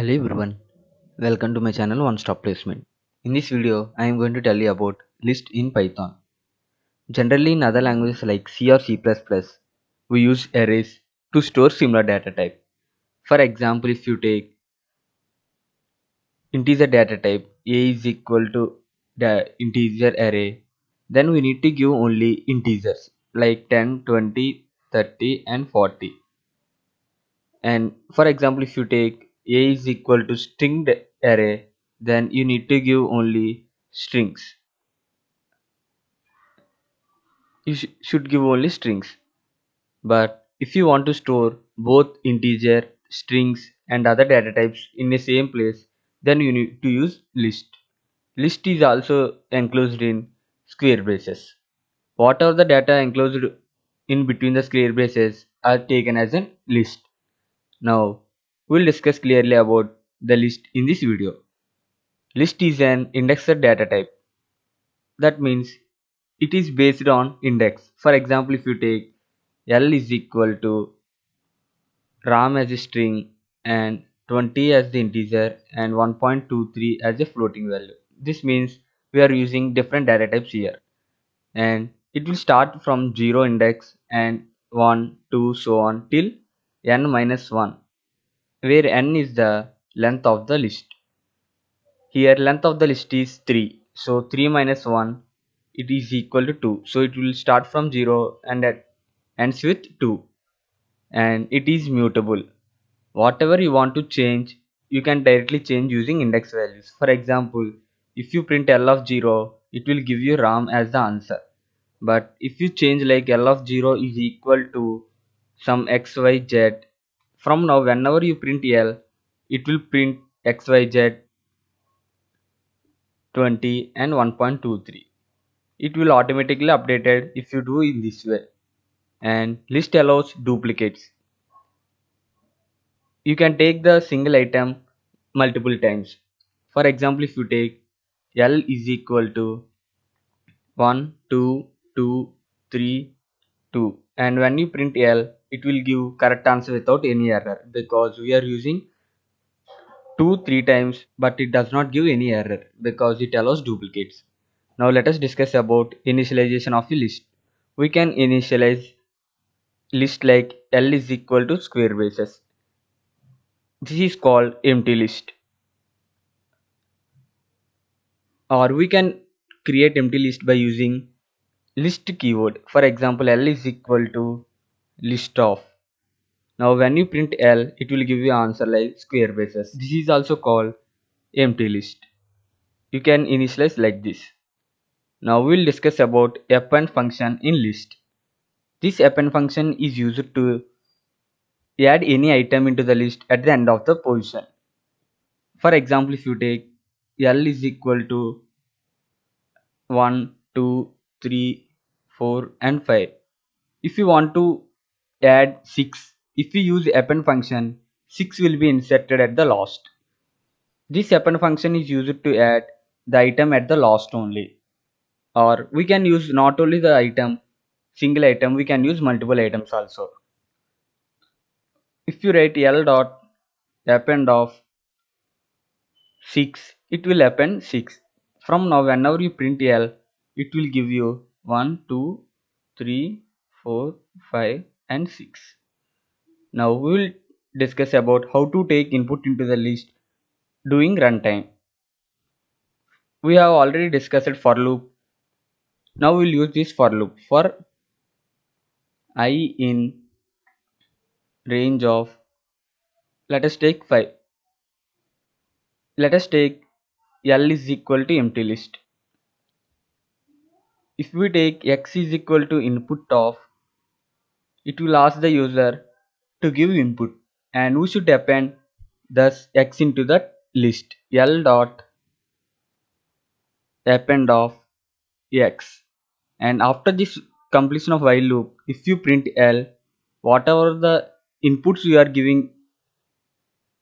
Hello everyone, welcome to my channel One Stop Placement. In this video, I am going to tell you about list in Python. Generally in other languages like C or C++, we use arrays to store similar data type. For example, if you take integer data type A is equal to the integer array, then we need to give only integers like 10, 20, 30 and 40. And for example, if you take A is equal to string array, then you need to give only strings. You should give only strings. But if you want to store both integer, strings and other data types in the same place, then you need to use list. List is also enclosed in square braces. Whatever the data enclosed in between the square braces are taken as a list. Now, we'll discuss clearly about the list in this video. List is an indexed data type. That means it is based on index. For example, if you take L is equal to RAM as a string and 20 as the integer and 1.23 as a floating value. This means we are using different data types here, and it will start from 0 index and 1, 2 so on till n minus 1, where n is the length of the list. Here length of the list is 3, so 3 minus 1 it is equal to 2, so it will start from 0 and ends with 2, and it is mutable. Whatever you want to change, you can directly change using index values. For example, if you print L of 0, it will give you RAM as the answer. But if you change like L of 0 is equal to some XYZ, from now whenever you print L, it will print XYZ 20 and 1.23. It will automatically updated if you do in this way. And list allows duplicates. You can take the single item multiple times. For example, if you take L is equal to 1, 2, 2, 3, 2, and when you print L, it will give correct answer without any error because we are using 2, 3 times, but it does not give any error because it allows duplicates. Now let us discuss about initialization of a list. We can initialize list like L is equal to square braces. This is called empty list. Or we can create empty list by using list keyword. For example, L is equal to list of. Now when you print L, it will give you answer like square braces. This is also called empty list. You can initialize like this. Now we will discuss about append function in list. This append function is used to add any item into the list at the end of the position. For example, if you take L is equal to 1, 2, 3, 4 and 5. If you want to add 6, if you use append function, 6 will be inserted at the last. This append function is used to add the item at the last only. Or we can use not only the item, single item, we can use multiple items also. If you write L dot append of 6, it will append 6. From now whenever you print L, it will give you 1, 2, 3, 4, 5 and 6. Now we will discuss about how to take input into the list during runtime. We have already discussed for loop. Now we will use this for loop for I in range of, let us take 5. Let us take L is equal to empty list. If we take X is equal to input of, it will ask the user to give input, and we should append thus X into the list. L dot append of X, and after this completion of while loop, if you print L, whatever the inputs you are giving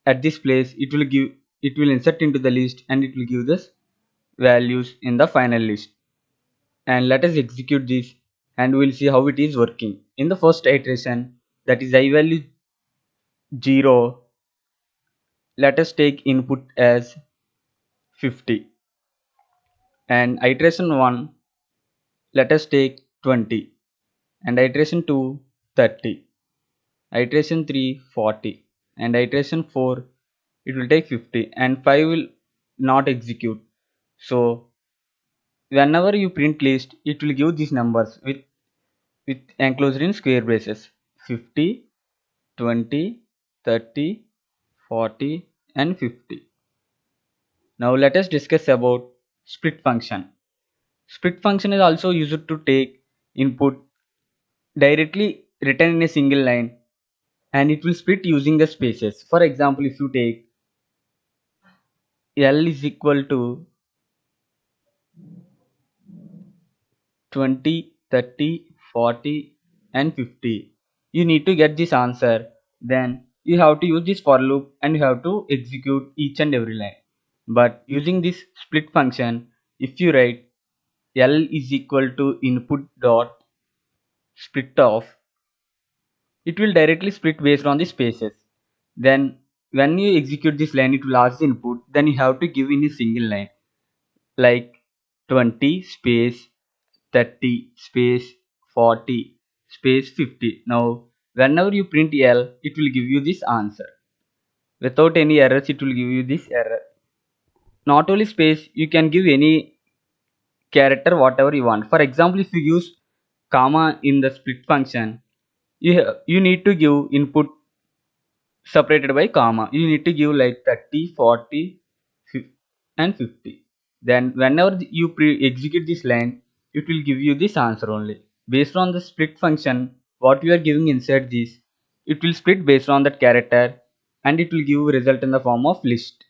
at this place, it will insert into the list and it will give this values in the final list. And let us execute this and we will see how it is working. In the first iteration, that is I value 0, Let us take input as 50 and iteration 1 let us take 20 and iteration 2 30, iteration 3 40 and iteration 4 it will take 50 and 5 will not execute. So whenever you print list it will give these numbers with enclosed in square braces: 50, 20, 30, 40 and 50. Now let us discuss about split function. Split function is also used to take input directly written in a single line and it will split using the spaces. For example, if you take L is equal to 20, 30, 40 and 50, you need to get this answer. Then you have to use this for loop and you have to execute each and every line. But using this split function, if you write L is equal to input dot split off, it will directly split based on the spaces. Then when you execute this line it will ask the input, then you have to give in a single line like 20 space 30 space 40 space 50. Now whenever you print L it will give you this answer. Without any errors it will give you this error. Not only space, you can give any character whatever you want. For example, if you use comma in the split function, you need to give input separated by comma. You need to give like 30, 40, and 50. Then whenever you execute this line, it will give you this answer only. Based on the split function, what you are giving inside this, it will split based on that character and it will give result in the form of list.